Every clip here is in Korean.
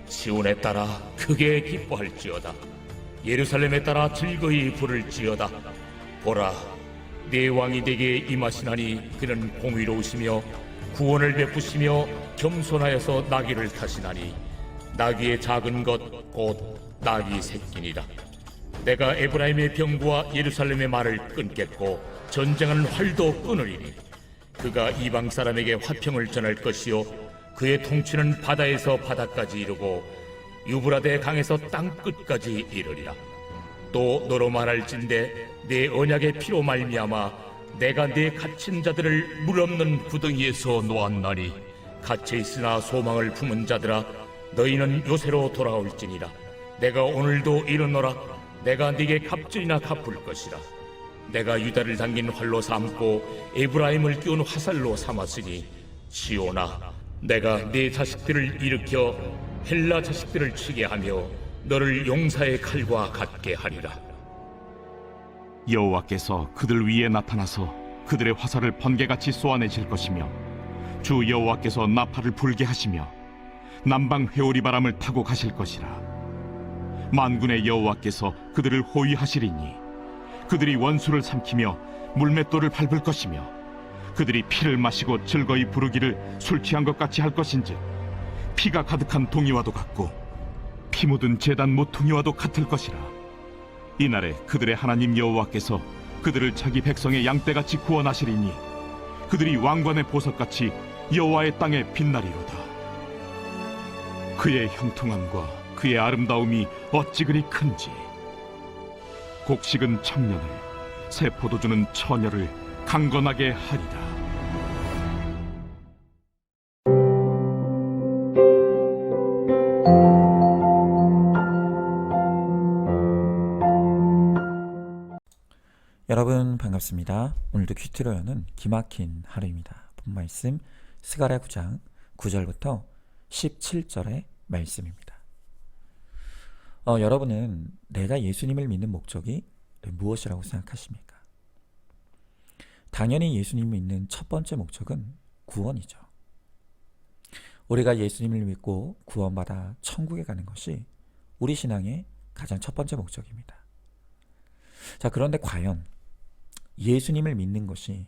시온에 따라 크게 기뻐할지어다. 예루살렘에 따라 즐거이 부를지어다. 보라, 네 왕이 내게 임하시나니 그는 공의로우시며 구원을 베푸시며 겸손하여서 나귀를 타시나니 나귀의 작은 것 곧 나귀 새끼니라. 내가 에브라임의 병구와 예루살렘의 말을 끊겠고 전쟁하는 활도 끊으리니 그가 이방 사람에게 화평을 전할 것이요 그의 통치는 바다에서 바다까지 이르고 유브라데 강에서 땅 끝까지 이르리라. 또 너로 말할진대 내 언약의 피로 말미암아 내가 네 갇힌 자들을 물 없는 구덩이에서 놓았나니 갇혀 있으나 소망을 품은 자들아 너희는 요새로 돌아올지니라. 내가 오늘도 이르노라. 내가 네게 갑절이나 갚을 것이라. 내가 유다를 당긴 활로 삼고 에브라임을 끼운 화살로 삼았으니 시온아, 내가 네 자식들을 일으켜 헬라 자식들을 치게 하며 너를 용사의 칼과 같게 하리라. 여호와께서 그들 위에 나타나서 그들의 화살을 번개같이 쏘아내실 것이며 주 여호와께서 나팔을 불게 하시며 남방 회오리 바람을 타고 가실 것이라. 만군의 여호와께서 그들을 호위하시리니 그들이 원수를 삼키며 물맷돌을 밟을 것이며 그들이 피를 마시고 즐거이 부르기를 술 취한 것 같이 할 것인즉 피가 가득한 동이와도 같고 피 묻은 제단 모퉁이와도 같을 것이라. 이날에 그들의 하나님 여호와께서 그들을 자기 백성의 양떼같이 구원하시리니 그들이 왕관의 보석같이 여호와의 땅에 빛나리로다. 그의 형통함과 그의 아름다움이 어찌 그리 큰지. 곡식은 청년을, 새 포도주는 처녀를 강건하게 하리라. 여러분 반갑습니다. 오늘도 큐티로 여는 기막힌 하루입니다. 본 말씀 스가랴 9장 9절부터 17절의 말씀입니다. 여러분은 내가 예수님을 믿는 목적이 무엇이라고 생각하십니까? 당연히 예수님을 믿는 첫 번째 목적은 구원이죠. 우리가 예수님을 믿고 구원받아 천국에 가는 것이 우리 신앙의 가장 첫 번째 목적입니다. 자, 그런데 과연 예수님을 믿는 것이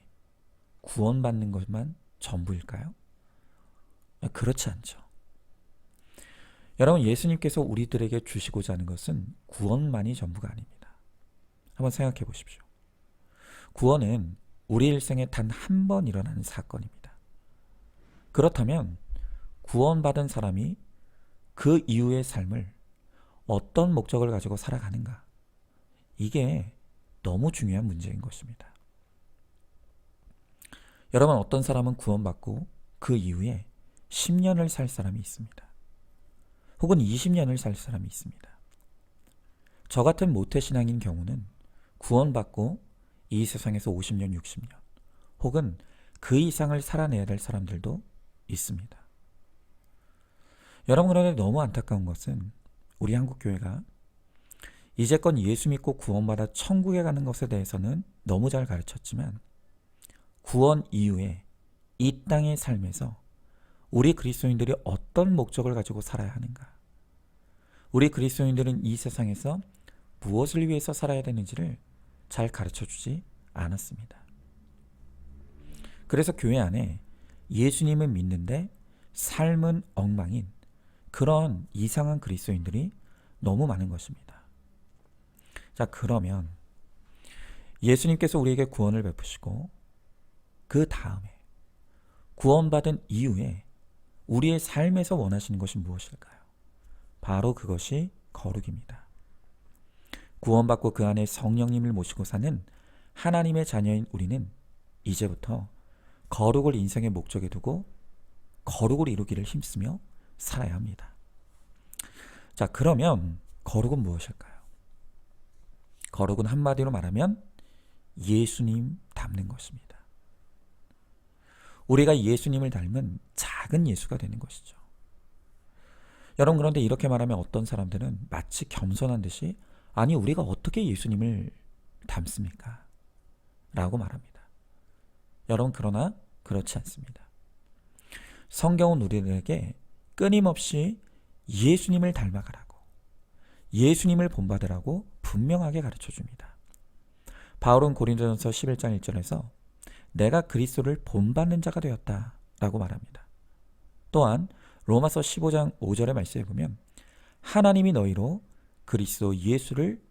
구원받는 것만 전부일까요? 그렇지 않죠. 여러분, 예수님께서 우리들에게 주시고자 하는 것은 구원만이 전부가 아닙니다. 한번 생각해 보십시오. 구원은 우리 일생에 단 한 번 일어나는 사건입니다. 그렇다면 구원받은 사람이 그 이후의 삶을 어떤 목적을 가지고 살아가는가? 이게 너무 중요한 문제인 것입니다. 여러분, 어떤 사람은 구원받고 그 이후에 10년을 살 사람이 있습니다. 혹은 20년을 살 사람이 있습니다. 저 같은 모태신앙인 경우는 구원받고 이 세상에서 50년, 60년 혹은 그 이상을 살아내야 될 사람들도 있습니다. 여러분, 그런데 너무 안타까운 것은 우리 한국교회가 이제껏 예수 믿고 구원받아 천국에 가는 것에 대해서는 너무 잘 가르쳤지만 구원 이후에 이 땅의 삶에서 우리 그리스도인들이 어떤 목적을 가지고 살아야 하는가? 우리 그리스도인들은 이 세상에서 무엇을 위해서 살아야 되는지를 잘 가르쳐주지 않았습니다. 그래서 교회 안에 예수님은 믿는데 삶은 엉망인 그런 이상한 그리스도인들이 너무 많은 것입니다. 자, 그러면 예수님께서 우리에게 구원을 베푸시고 그 다음에 구원받은 이후에 우리의 삶에서 원하시는 것이 무엇일까요? 바로 그것이 거룩입니다. 구원받고 그 안에 성령님을 모시고 사는 하나님의 자녀인 우리는 이제부터 거룩을 인생의 목적에 두고 거룩을 이루기를 힘쓰며 살아야 합니다. 자, 그러면 거룩은 무엇일까요? 거룩은 한마디로 말하면 예수님 닮는 것입니다. 우리가 예수님을 닮은 작은 예수가 되는 것이죠. 여러분, 그런데 이렇게 말하면 어떤 사람들은 마치 겸손한 듯이 아니 우리가 어떻게 예수님을 닮습니까? 라고 말합니다. 여러분, 그러나 그렇지 않습니다. 성경은 우리들에게 끊임없이 예수님을 닮아가라고, 예수님을 본받으라고 분명하게 가르쳐 줍니다. 바울은 고린도전서 11장 1절에서 내가 그리스도를 본받는 자가 되었다 라고 말합니다. 또한 로마서 15장 5절의 말씀에 보면 하나님이 너희로 그리스도 예수를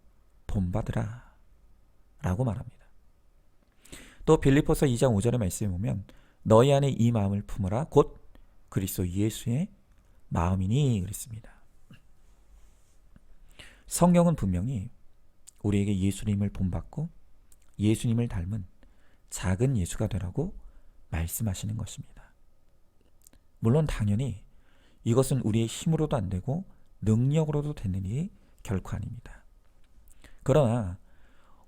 본받으라 라고 말합니다. 또 빌립보서 2장 5절의 말씀에 보면 너희 안에 이 마음을 품어라 곧 그리스도 예수의 마음이니 그랬습니다. 성경은 분명히 우리에게 예수님을 본받고 예수님을 닮은 작은 예수가 되라고 말씀하시는 것입니다. 물론 당연히 이것은 우리의 힘으로도 안 되고 능력으로도 되는 일이 결코 아닙니다. 그러나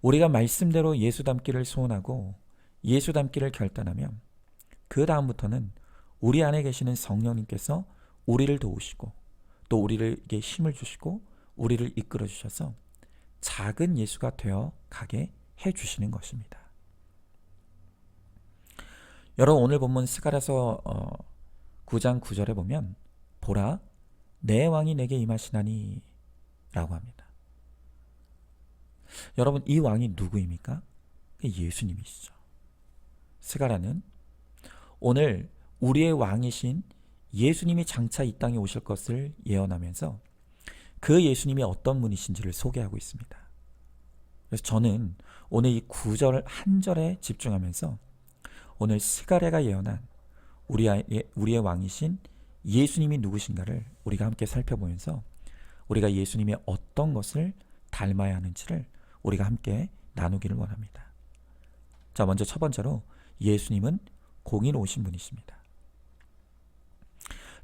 우리가 말씀대로 예수 닮기를 소원하고 예수 닮기를 결단하면 그 다음부터는 우리 안에 계시는 성령님께서 우리를 도우시고 또 우리에게 힘을 주시고 우리를 이끌어 주셔서 작은 예수가 되어 가게 해 주시는 것입니다. 여러분 오늘 본문 스가랴서 9장 9절에 보면 보라 내 왕이 내게 임하시나니 라고 합니다. 여러분 이 왕이 누구입니까? 예수님이시죠. 스가랴는 오늘 우리의 왕이신 예수님이 장차 이 땅에 오실 것을 예언하면서 그 예수님이 어떤 분이신지를 소개하고 있습니다. 그래서 저는 오늘 이 9절 한 절에 집중하면서 오늘 스가랴가 예언한 우리의 왕이신 예수님이 누구신가를 우리가 함께 살펴보면서 우리가 예수님의 어떤 것을 닮아야 하는지를 우리가 함께 나누기를 원합니다. 자, 먼저 첫 번째로 예수님은 공의로우신 분이십니다.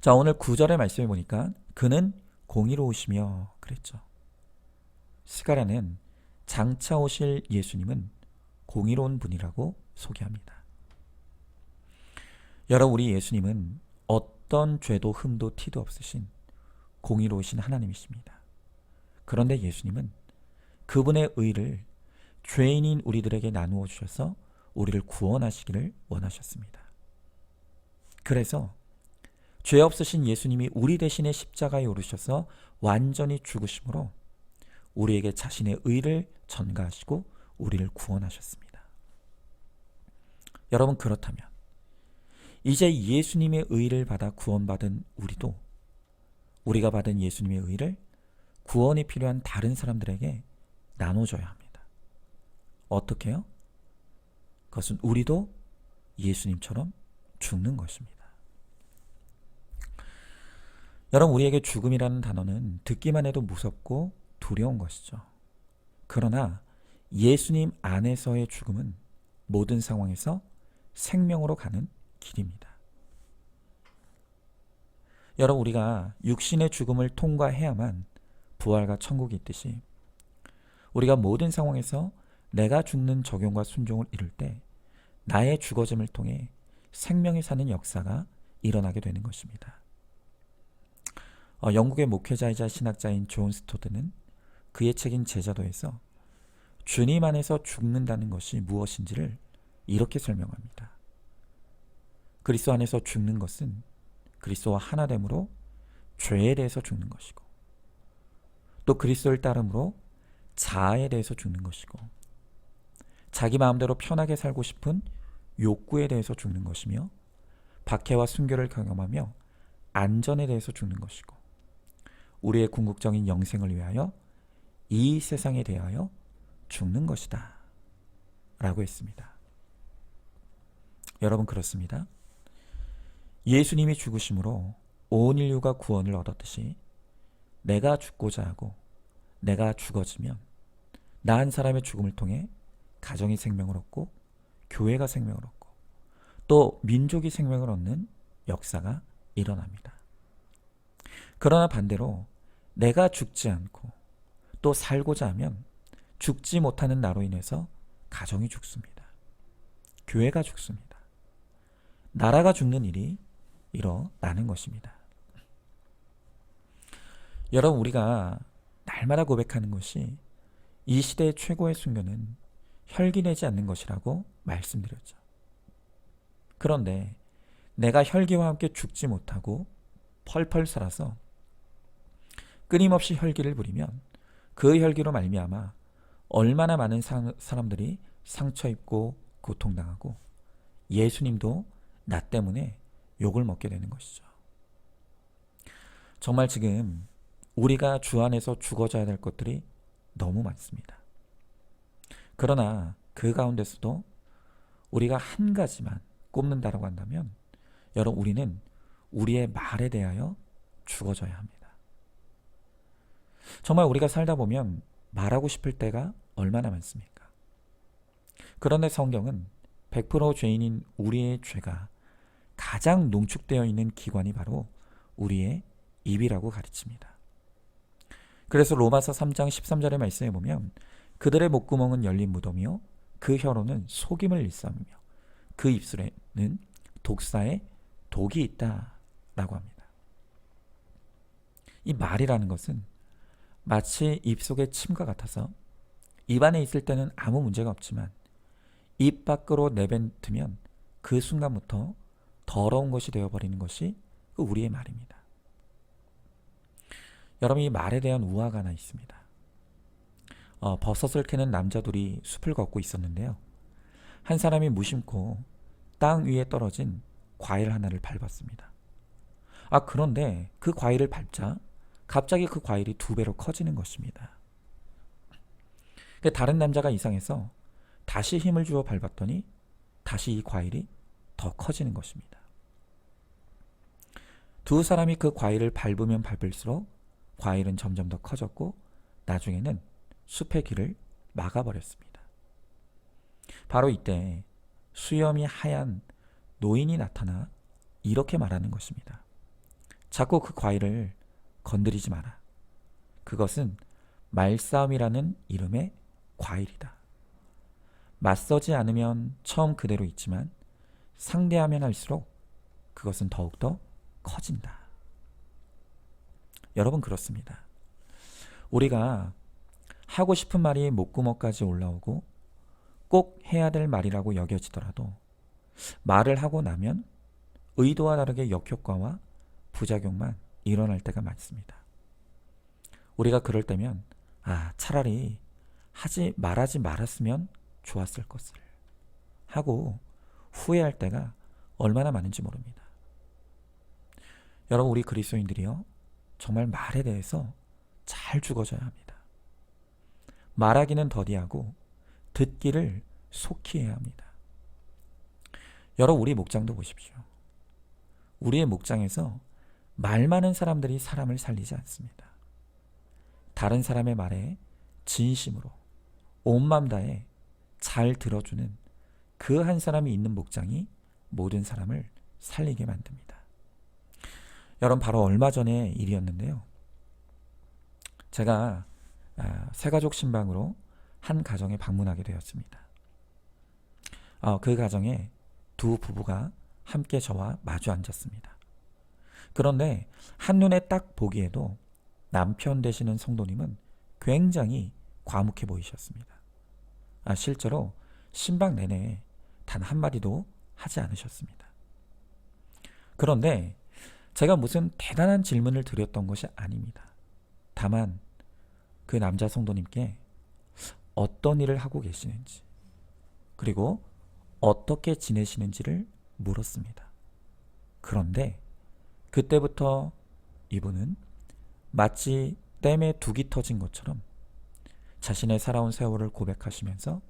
자, 오늘 9절의 말씀에 보니까 그는 공의로우시며 그랬죠. 스가랴는 장차 오실 예수님은 공의로운 분이라고 소개합니다. 여러분 우리 예수님은 어떤 죄도 흠도 티도 없으신 공의로우신 하나님이십니다. 그런데 예수님은 그분의 의를 죄인인 우리들에게 나누어 주셔서 우리를 구원하시기를 원하셨습니다. 그래서 죄 없으신 예수님이 우리 대신에 십자가에 오르셔서 완전히 죽으심으로 우리에게 자신의 의를 전가하시고 우리를 구원하셨습니다. 여러분 그렇다면 이제 예수님의 의를 받아 구원받은 우리도 우리가 받은 예수님의 의를 구원이 필요한 다른 사람들에게 나눠줘야 합니다. 어떻게요? 그것은 우리도 예수님처럼 죽는 것입니다. 여러분 우리에게 죽음이라는 단어는 듣기만 해도 무섭고 두려운 것이죠. 그러나 예수님 안에서의 죽음은 모든 상황에서 생명으로 가는 길입니다. 여러분 우리가 육신의 죽음을 통과해야만 부활과 천국이 있듯이 우리가 모든 상황에서 내가 죽는 적용과 순종을 이룰 때 나의 죽어짐을 통해 생명이 사는 역사가 일어나게 되는 것입니다. 영국의 목회자이자 신학자인 존 스토드는 그의 책인 제자도에서 주님 안에서 죽는다는 것이 무엇인지를 이렇게 설명합니다. 그리스도 안에서 죽는 것은 그리스도와 하나됨으로 죄에 대해서 죽는 것이고 또 그리스도를 따름으로 자아에 대해서 죽는 것이고 자기 마음대로 편하게 살고 싶은 욕구에 대해서 죽는 것이며 박해와 순교를 경험하며 안전에 대해서 죽는 것이고 우리의 궁극적인 영생을 위하여 이 세상에 대하여 죽는 것이다 라고 했습니다. 여러분 그렇습니다. 예수님이 죽으심으로 온 인류가 구원을 얻었듯이 내가 죽고자 하고 내가 죽어지면 나 한 사람의 죽음을 통해 가정이 생명을 얻고 교회가 생명을 얻고 또 민족이 생명을 얻는 역사가 일어납니다. 그러나 반대로 내가 죽지 않고 또 살고자 하면 죽지 못하는 나로 인해서 가정이 죽습니다. 교회가 죽습니다. 나라가 죽는 일이 일어나는 것입니다. 여러분 우리가 날마다 고백하는 것이 이 시대의 최고의 순교는 혈기내지 않는 것이라고 말씀드렸죠. 그런데 내가 혈기와 함께 죽지 못하고 펄펄 살아서 끊임없이 혈기를 부리면 그 혈기로 말미암아 얼마나 많은 사람들이 상처 입고 고통당하고 예수님도 나 때문에 욕을 먹게 되는 것이죠. 정말 지금 우리가 주 안에서 죽어져야 될 것들이 너무 많습니다. 그러나 그 가운데서도 우리가 한 가지만 꼽는다라고 한다면 여러분, 우리는 우리의 말에 대하여 죽어져야 합니다. 정말 우리가 살다 보면 말하고 싶을 때가 얼마나 많습니까? 그런데 성경은 100% 죄인인 우리의 죄가 가장 농축되어 있는 기관이 바로 우리의 입이라고 가르칩니다. 그래서 로마서 3장 13절의 말씀에 보면 그들의 목구멍은 열린 무덤이요 그 혀로는 속임을 일삼으며 그 입술에는 독사의 독이 있다라고 합니다. 이 말이라는 것은 마치 입속의 침과 같아서 입 안에 있을 때는 아무 문제가 없지만 입 밖으로 내뱉으면 그 순간부터 더러운 것이 되어버리는 것이 우리의 말입니다. 여러분, 이 말에 대한 우화가 하나 있습니다. 버섯을 캐는 남자 둘이 숲을 걷고 있었는데요. 한 사람이 무심코 땅 위에 떨어진 과일 하나를 밟았습니다. 그런데 그 과일을 밟자 갑자기 그 과일이 2배로 커지는 것입니다. 다른 남자가 이상해서 다시 힘을 주어 밟았더니 다시 이 과일이 더 커지는 것입니다. 두 사람이 그 과일을 밟으면 밟을수록 과일은 점점 더 커졌고 나중에는 숲의 길을 막아버렸습니다. 바로 이때 수염이 하얀 노인이 나타나 이렇게 말하는 것입니다. 자꾸 그 과일을 건드리지 마라. 그것은 말싸움이라는 이름의 과일이다. 맞서지 않으면 처음 그대로 있지만 상대하면 할수록 그것은 더욱더 커진다. 여러분, 그렇습니다. 우리가 하고 싶은 말이 목구멍까지 올라오고 꼭 해야 될 말이라고 여겨지더라도 말을 하고 나면 의도와 다르게 역효과와 부작용만 일어날 때가 많습니다. 우리가 그럴 때면 차라리 말하지 말았으면 좋았을 것을 하고 후회할 때가 얼마나 많은지 모릅니다. 여러분, 우리 그리스도인들이요 정말 말에 대해서 잘 죽어져야 합니다. 말하기는 더디하고 듣기를 속히 해야 합니다. 여러분, 우리 목장도 보십시오. 우리의 목장에서 말 많은 사람들이 사람을 살리지 않습니다. 다른 사람의 말에 진심으로 온 맘 다해 잘 들어주는 그 한 사람이 있는 목장이 모든 사람을 살리게 만듭니다. 여러분, 바로 얼마 전의 일이었는데요. 제가 새가족 신방으로 한 가정에 방문하게 되었습니다. 그 가정에 두 부부가 함께 저와 마주 앉았습니다. 그런데 한눈에 딱 보기에도 남편 되시는 성도님은 굉장히 과묵해 보이셨습니다. 실제로 신방 내내 단 한마디도 하지 않으셨습니다. 그런데 제가 무슨 대단한 질문을 드렸던 것이 아닙니다. 다만 그 남자 성도님께 어떤 일을 하고 계시는지 그리고 어떻게 지내시는지를 물었습니다. 그런데 그때부터 이분은 마치 댐에 둑이 터진 것처럼 자신의 살아온 세월을 고백하시면서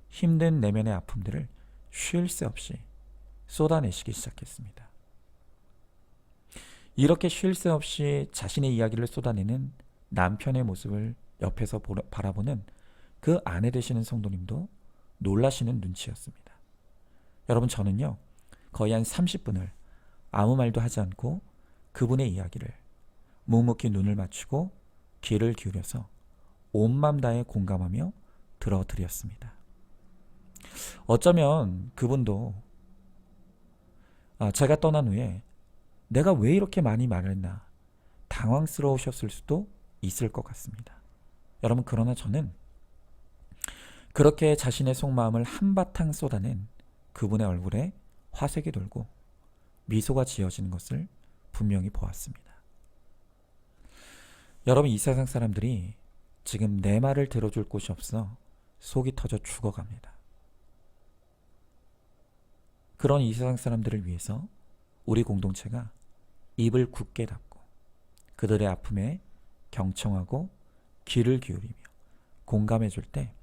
힘든 내면의 아픔들을 쉴 새 없이 쏟아내시기 시작했습니다. 이렇게 쉴 새 없이 자신의 이야기를 쏟아내는 남편의 모습을 옆에서 바라보는 그 아내 되시는 성도님도 놀라시는 눈치였습니다. 여러분, 저는요 거의 한 30분을 아무 말도 하지 않고 그분의 이야기를 묵묵히 눈을 맞추고 귀를 기울여서 온 맘 다해 공감하며 들어드렸습니다. 어쩌면 그분도 제가 떠난 후에 내가 왜 이렇게 많이 말을 했나 당황스러우셨을 수도 있을 것 같습니다. 여러분, 그러나 저는 그렇게 자신의 속마음을 한바탕 쏟아낸 그분의 얼굴에 화색이 돌고 미소가 지어지는 것을 분명히 보았습니다. 여러분, 이 세상 사람들이 지금 내 말을 들어줄 곳이 없어 속이 터져 죽어갑니다. 그런 이 세상 사람들을 위해서 우리 공동체가 입을 굳게 닫고 그들의 아픔에 경청하고 귀를 기울이며 공감해 줄 때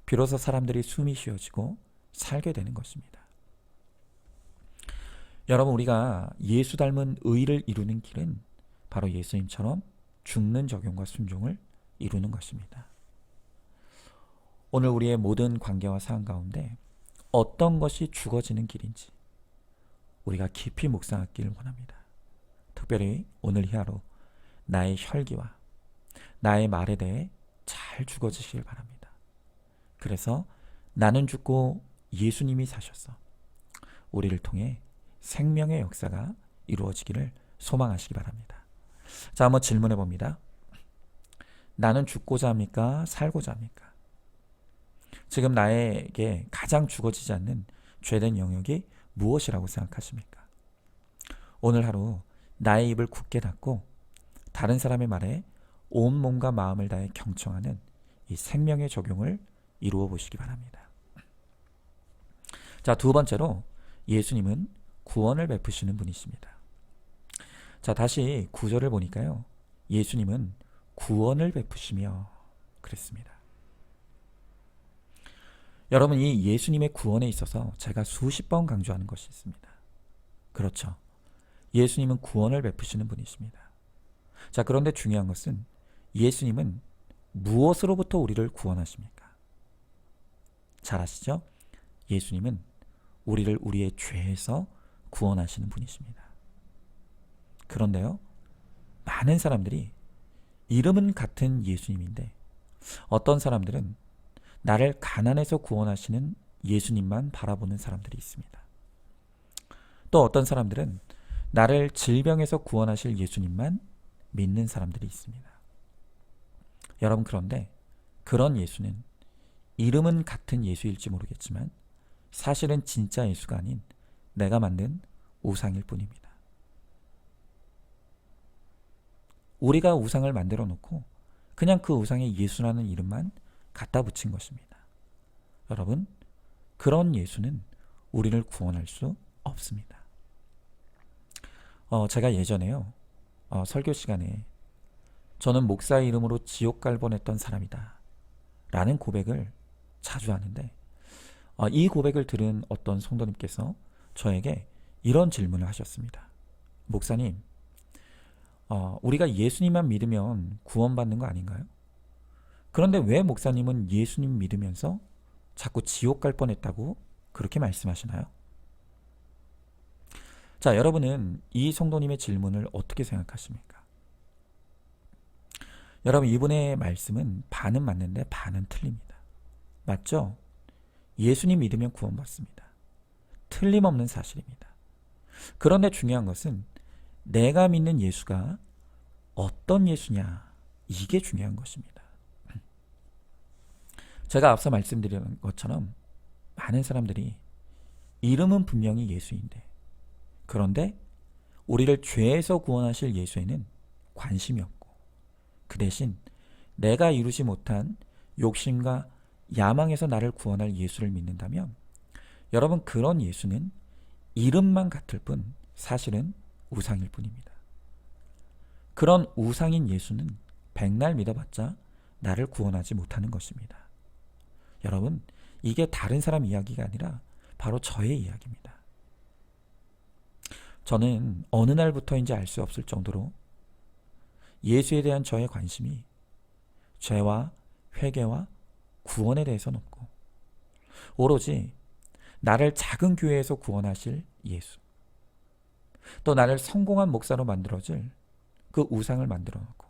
비로소 사람들이 숨이 쉬어지고 살게 되는 것입니다. 여러분, 우리가 예수 닮은 의를 이루는 길은 바로 예수님처럼 죽는 적용과 순종을 이루는 것입니다. 오늘 우리의 모든 관계와 사안 가운데 어떤 것이 죽어지는 길인지 우리가 깊이 묵상하기를 원합니다. 특별히 오늘 이 하루 나의 혈기와 나의 말에 대해 잘 죽어지시길 바랍니다. 그래서 나는 죽고 예수님이 사셔서 우리를 통해 생명의 역사가 이루어지기를 소망하시기 바랍니다. 자, 한번 질문해 봅니다. 나는 죽고자 합니까? 살고자 합니까? 지금 나에게 가장 죽어지지 않는 죄된 영역이 무엇이라고 생각하십니까? 오늘 하루 나의 입을 굳게 닫고 다른 사람의 말에 온 몸과 마음을 다해 경청하는 이 생명의 적용을 이루어 보시기 바랍니다. 자, 두 번째로 예수님은 구원을 베푸시는 분이십니다. 자, 다시 9절을 보니까요. 예수님은 구원을 베푸시며 그랬습니다. 여러분, 이 예수님의 구원에 있어서 제가 수십 번 강조하는 것이 있습니다. 그렇죠. 예수님은 구원을 베푸시는 분이십니다. 자, 그런데 중요한 것은 예수님은 무엇으로부터 우리를 구원하십니까? 잘 아시죠? 예수님은 우리를 우리의 죄에서 구원하시는 분이십니다. 그런데요, 많은 사람들이 이름은 같은 예수님인데 어떤 사람들은 나를 가난에서 구원하시는 예수님만 바라보는 사람들이 있습니다. 또 어떤 사람들은 나를 질병에서 구원하실 예수님만 믿는 사람들이 있습니다. 여러분, 그런데 그런 예수는 이름은 같은 예수일지 모르겠지만 사실은 진짜 예수가 아닌 내가 만든 우상일 뿐입니다. 우리가 우상을 만들어 놓고 그냥 그 우상에 예수라는 이름만 갖다 붙인 것입니다. 여러분, 그런 예수는 우리를 구원할 수 없습니다. 제가 예전에요, 설교 시간에 저는 목사의 이름으로 지옥 갈 뻔했던 사람이다 라는 고백을 자주 하는데 이 고백을 들은 어떤 성도님께서 저에게 이런 질문을 하셨습니다. 목사님, 우리가 예수님만 믿으면 구원받는 거 아닌가요? 그런데 왜 목사님은 예수님 믿으면서 자꾸 지옥 갈 뻔했다고 그렇게 말씀하시나요? 자, 여러분은 이 성도님의 질문을 어떻게 생각하십니까? 여러분, 이분의 말씀은 반은 맞는데 반은 틀립니다. 맞죠? 예수님 믿으면 구원받습니다. 틀림없는 사실입니다. 그런데 중요한 것은 내가 믿는 예수가 어떤 예수냐, 이게 중요한 것입니다. 제가 앞서 말씀드린 것처럼 많은 사람들이 이름은 분명히 예수인데 그런데 우리를 죄에서 구원하실 예수에는 관심이 없고 그 대신 내가 이루지 못한 욕심과 야망에서 나를 구원할 예수를 믿는다면 여러분, 그런 예수는 이름만 같을 뿐 사실은 우상일 뿐입니다. 그런 우상인 예수는 백날 믿어봤자 나를 구원하지 못하는 것입니다. 여러분, 이게 다른 사람 이야기가 아니라 바로 저의 이야기입니다. 저는 어느 날부터인지 알 수 없을 정도로 예수에 대한 저의 관심이 죄와 회개와 구원에 대해서는 없고 오로지 나를 작은 교회에서 구원하실 예수, 또 나를 성공한 목사로 만들어줄 그 우상을 만들어 놓고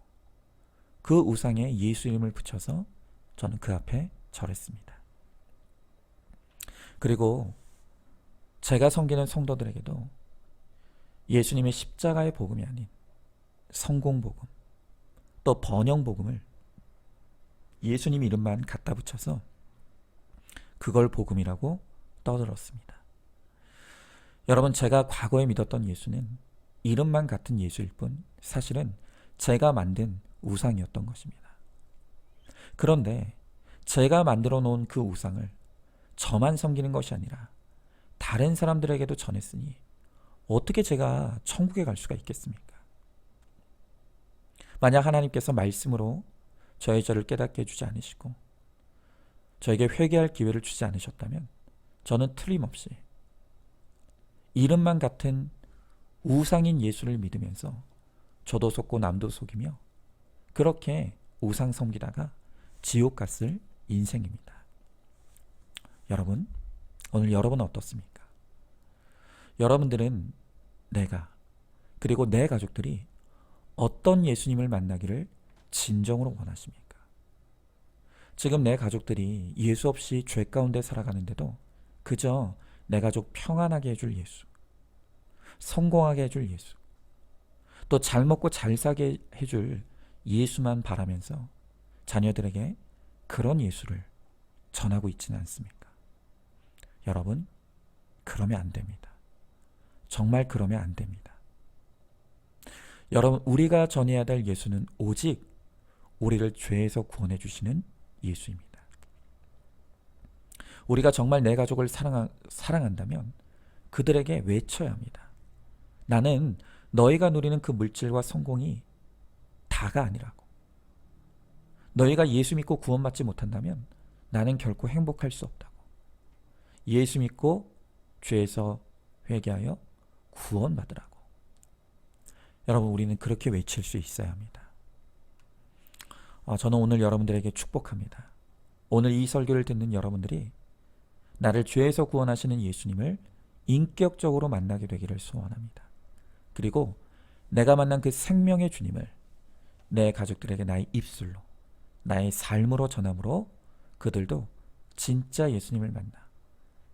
그 우상에 예수 이름을 붙여서 저는 그 앞에 절했습니다. 그리고 제가 섬기는 성도들에게도 예수님의 십자가의 복음이 아닌 성공복음, 또 번영복음을 예수님 이름만 갖다 붙여서 그걸 복음이라고 떠들었습니다. 여러분, 제가 과거에 믿었던 예수는 이름만 같은 예수일 뿐 사실은 제가 만든 우상이었던 것입니다. 그런데 제가 만들어 놓은 그 우상을 저만 섬기는 것이 아니라 다른 사람들에게도 전했으니 어떻게 제가 천국에 갈 수가 있겠습니까? 만약 하나님께서 말씀으로 저의 죄를 깨닫게 해주지 않으시고 저에게 회개할 기회를 주지 않으셨다면 저는 틀림없이 이름만 같은 우상인 예수를 믿으면서 저도 속고 남도 속이며 그렇게 우상 섬기다가 지옥 갔을 인생입니다. 여러분, 오늘 여러분은 어떻습니까? 여러분들은 내가 그리고 내 가족들이 어떤 예수님을 만나기를 진정으로 원하십니까? 지금 내 가족들이 예수 없이 죄 가운데 살아가는데도 그저 내 가족 평안하게 해줄 예수, 성공하게 해줄 예수, 또 잘 먹고 잘 사게 해줄 예수만 바라면서 자녀들에게 그런 예수를 전하고 있지는 않습니까? 여러분, 그러면 안 됩니다. 정말 그러면 안 됩니다. 여러분, 우리가 전해야 될 예수는 오직 우리를 죄에서 구원해 주시는 예수입니다. 우리가 정말 내 가족을 사랑한다면 그들에게 외쳐야 합니다. 나는 너희가 누리는 그 물질과 성공이 다가 아니라고. 너희가 예수 믿고 구원받지 못한다면 나는 결코 행복할 수 없다고. 예수 믿고 죄에서 회개하여 구원받으라고. 여러분, 우리는 그렇게 외칠 수 있어야 합니다. 저는 오늘 여러분들에게 축복합니다. 오늘 이 설교를 듣는 여러분들이 나를 죄에서 구원하시는 예수님을 인격적으로 만나게 되기를 소원합니다. 그리고 내가 만난 그 생명의 주님을 내 가족들에게 나의 입술로, 나의 삶으로 전함으로 그들도 진짜 예수님을 만나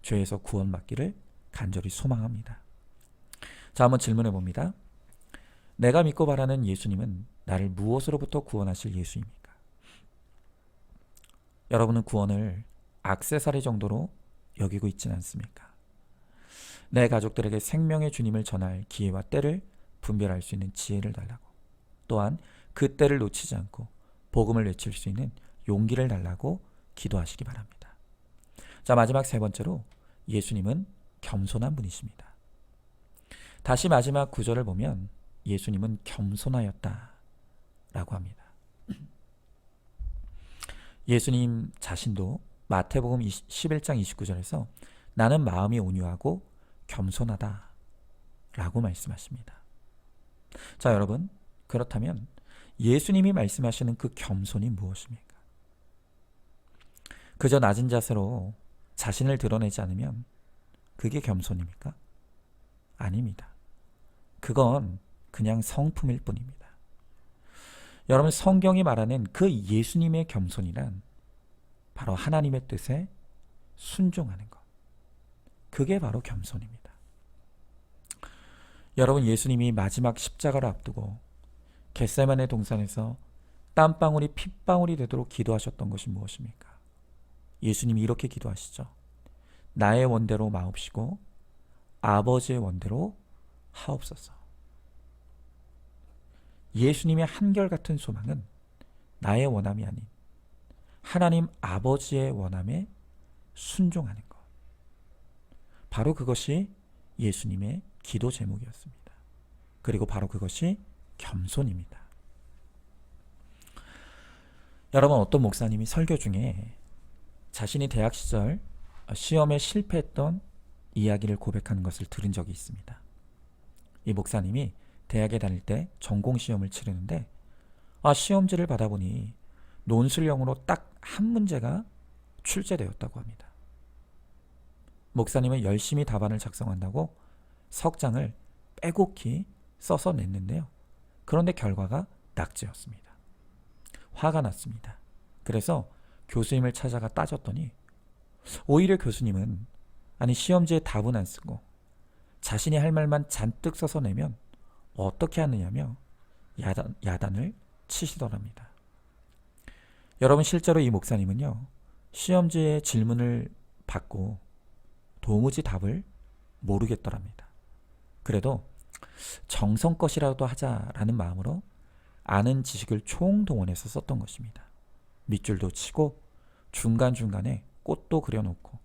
죄에서 구원받기를 간절히 소망합니다. 자, 한번 질문해 봅니다. 내가 믿고 바라는 예수님은 나를 무엇으로부터 구원하실 예수입니까? 여러분은 구원을 액세서리 정도로 여기고 있지는 않습니까? 내 가족들에게 생명의 주님을 전할 기회와 때를 분별할 수 있는 지혜를 달라고, 또한 그 때를 놓치지 않고 복음을 외칠 수 있는 용기를 달라고 기도하시기 바랍니다. 자, 마지막 세 번째로 예수님은 겸손한 분이십니다. 다시 마지막 구절을 보면 예수님은 겸손하였다 라고 합니다. 예수님 자신도 마태복음 11장 29절에서 나는 마음이 온유하고 겸손하다 라고 말씀하십니다. 자, 여러분, 그렇다면 예수님이 말씀하시는 그 겸손이 무엇입니까? 그저 낮은 자세로 자신을 드러내지 않으면 그게 겸손입니까? 아닙니다. 그건 그냥 성품일 뿐입니다. 여러분, 성경이 말하는 그 예수님의 겸손이란 바로 하나님의 뜻에 순종하는 것. 그게 바로 겸손입니다. 여러분, 예수님이 마지막 십자가를 앞두고 겟세마네 동산에서 땀방울이 핏방울이 되도록 기도하셨던 것이 무엇입니까? 예수님이 이렇게 기도하시죠. 나의 원대로 마옵시고 아버지의 원대로 하옵소서. 예수님의 한결같은 소망은 나의 원함이 아닌 하나님 아버지의 원함에 순종하는 것. 바로 그것이 예수님의 기도 제목이었습니다. 그리고 바로 그것이 겸손입니다. 여러분, 어떤 목사님이 설교 중에 자신이 대학 시절 시험에 실패했던 이야기를 고백하는 것을 들은 적이 있습니다. 이 목사님이 대학에 다닐 때 전공 시험을 치르는데 시험지를 받아보니 논술형으로 딱 한 문제가 출제되었다고 합니다. 목사님은 열심히 답안을 작성한다고 석장을 빼곡히 써서 냈는데요. 그런데 결과가 낙제였습니다. 화가 났습니다. 그래서 교수님을 찾아가 따졌더니 오히려 교수님은 시험지에 답은 안 쓰고 자신이 할 말만 잔뜩 써서 내면 어떻게 하느냐며 야단을 치시더랍니다. 여러분, 실제로 이 목사님은요, 시험지에 질문을 받고 도무지 답을 모르겠더랍니다. 그래도 정성껏이라도 하자라는 마음으로 아는 지식을 총동원해서 썼던 것입니다. 밑줄도 치고 중간중간에 꽃도 그려놓고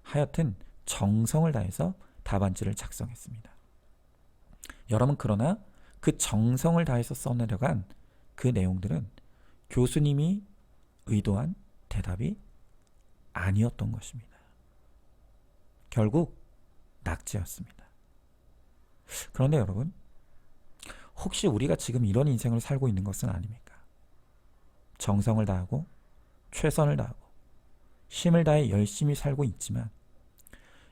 하여튼 정성을 다해서 답안지를 작성했습니다. 여러분, 그러나 그 정성을 다해서 써내려간 그 내용들은 교수님이 의도한 대답이 아니었던 것입니다. 결국 낙제였습니다. 그런데 여러분, 혹시 우리가 지금 이런 인생을 살고 있는 것은 아닙니까? 정성을 다하고 최선을 다하고 힘을 다해 열심히 살고 있지만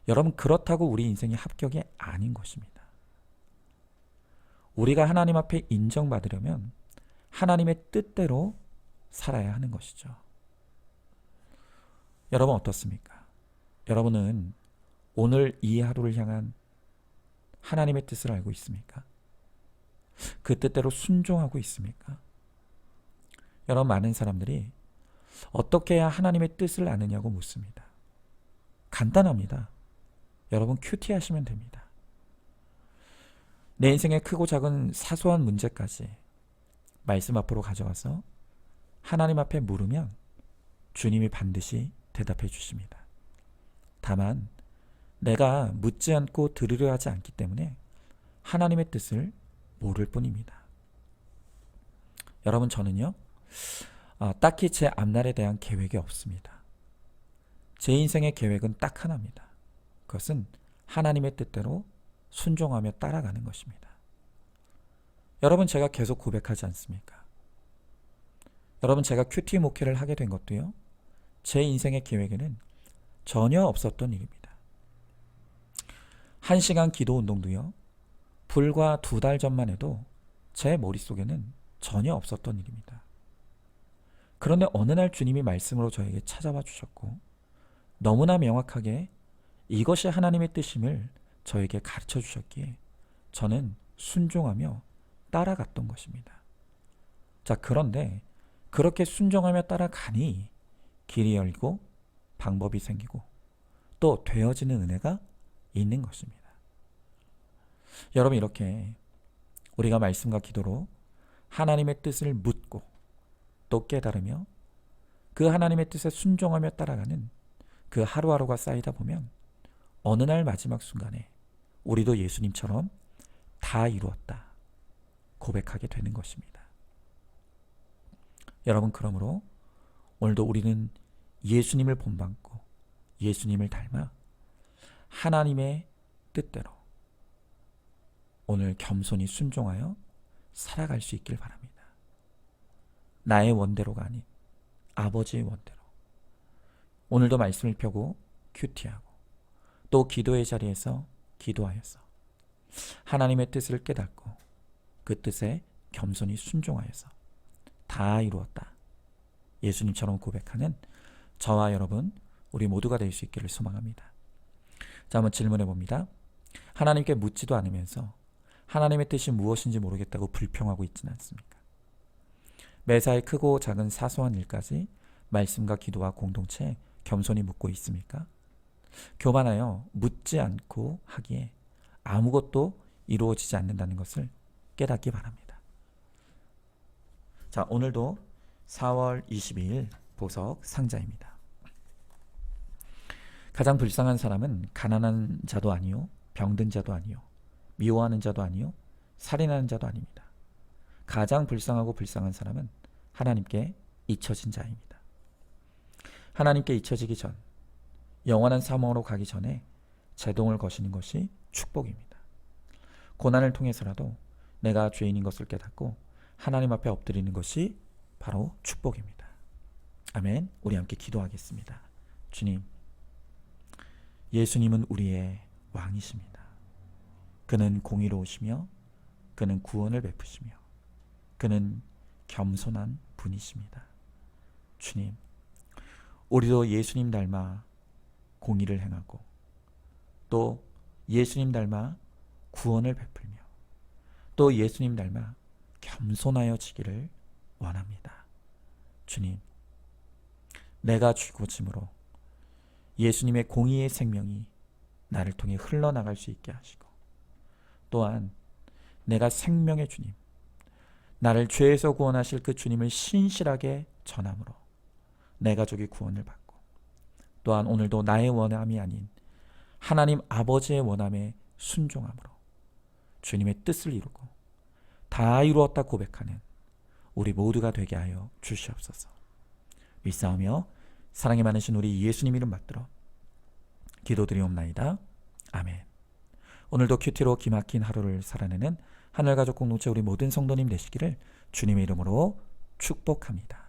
여러분, 그렇다고 우리 인생이 합격이 아닌 것입니다. 우리가 하나님 앞에 인정받으려면 하나님의 뜻대로 살아야 하는 것이죠. 여러분 어떻습니까? 여러분은 오늘 이 하루를 향한 하나님의 뜻을 알고 있습니까? 그 뜻대로 순종하고 있습니까? 여러분, 많은 사람들이 어떻게 해야 하나님의 뜻을 아느냐고 묻습니다. 간단합니다. 여러분, 큐티 하시면 됩니다. 내 인생의 크고 작은 사소한 문제까지 말씀 앞으로 가져와서 하나님 앞에 물으면 주님이 반드시 대답해 주십니다. 다만 내가 묻지 않고 들으려 하지 않기 때문에 하나님의 뜻을 모를 뿐입니다. 여러분, 저는요 딱히 제 앞날에 대한 계획이 없습니다. 제 인생의 계획은 딱 하나입니다. 그것은 하나님의 뜻대로 순종하며 따라가는 것입니다. 여러분, 제가 계속 고백하지 않습니까? 여러분, 제가 큐티 목회를 하게 된 것도요, 제 인생의 계획에는 전혀 없었던 일입니다. 1시간 기도 운동도요, 불과 2달 전만 해도 제 머릿속에는 전혀 없었던 일입니다. 그런데 어느 날 주님이 말씀으로 저에게 찾아와 주셨고 너무나 명확하게 이것이 하나님의 뜻임을 저에게 가르쳐 주셨기에 저는 순종하며 따라갔던 것입니다. 자, 그런데 그렇게 순종하며 따라가니 길이 열리고 방법이 생기고 또 되어지는 은혜가 있는 것입니다. 여러분, 이렇게 우리가 말씀과 기도로 하나님의 뜻을 묻고 또 깨달으며 그 하나님의 뜻에 순종하며 따라가는 그 하루하루가 쌓이다 보면 어느 날 마지막 순간에 우리도 예수님처럼 다 이루었다 고백하게 되는 것입니다. 여러분, 그러므로 오늘도 우리는 예수님을 본받고 예수님을 닮아 하나님의 뜻대로 오늘 겸손히 순종하여 살아갈 수 있길 바랍니다. 나의 원대로가 아닌 아버지의 원대로. 오늘도 말씀을 펴고 큐티하고 또 기도의 자리에서 기도하여서 하나님의 뜻을 깨닫고 그 뜻에 겸손히 순종하여서 다 이루었다 예수님처럼 고백하는 저와 여러분, 우리 모두가 될 수 있기를 소망합니다. 자, 한번 질문해 봅니다. 하나님께 묻지도 않으면서 하나님의 뜻이 무엇인지 모르겠다고 불평하고 있지는 않습니까? 매사에 크고 작은 사소한 일까지 말씀과 기도와 공동체에 겸손히 묻고 있습니까? 교만하여 묻지 않고 하기에 아무것도 이루어지지 않는다는 것을 깨닫기 바랍니다. 자, 오늘도 4월 22일 보석 상자입니다. 가장 불쌍한 사람은 가난한 자도 아니요, 병든 자도 아니요, 미워하는 자도 아니요, 살인하는 자도 아닙니다. 가장 불쌍하고 불쌍한 사람은 하나님께 잊혀진 자입니다. 하나님께 잊혀지기 전, 영원한 사망으로 가기 전에 제동을 거시는 것이 축복입니다. 고난을 통해서라도 내가 죄인인 것을 깨닫고 하나님 앞에 엎드리는 것이 바로 축복입니다. 아멘. 우리 함께 기도하겠습니다. 주님, 예수님은 우리의 왕이십니다. 그는 공의로우시며 그는 구원을 베푸시며 그는 겸손한 분이십니다. 주님, 우리도 예수님 닮아 공의를 행하고 또 예수님 닮아 구원을 베풀며 또 예수님 닮아 겸손하여 지기를 원합니다. 주님, 내가 쥐고 짐으로 예수님의 공의의 생명이 나를 통해 흘러나갈 수 있게 하시고 또한 내가 생명의 주님, 나를 죄에서 구원하실 그 주님을 신실하게 전함으로 내 가족이 구원을 받고, 또한 오늘도 나의 원함이 아닌 하나님 아버지의 원함에 순종함으로 주님의 뜻을 이루고 다 이루었다 고백하는 우리 모두가 되게 하여 주시옵소서. 믿사오며 사랑이 많으신 우리 예수님 이름 받들어 기도드리옵나이다. 아멘. 오늘도 큐티로 기막힌 하루를 살아내는 하늘가족 공동체 우리 모든 성도님 되시기를 주님의 이름으로 축복합니다.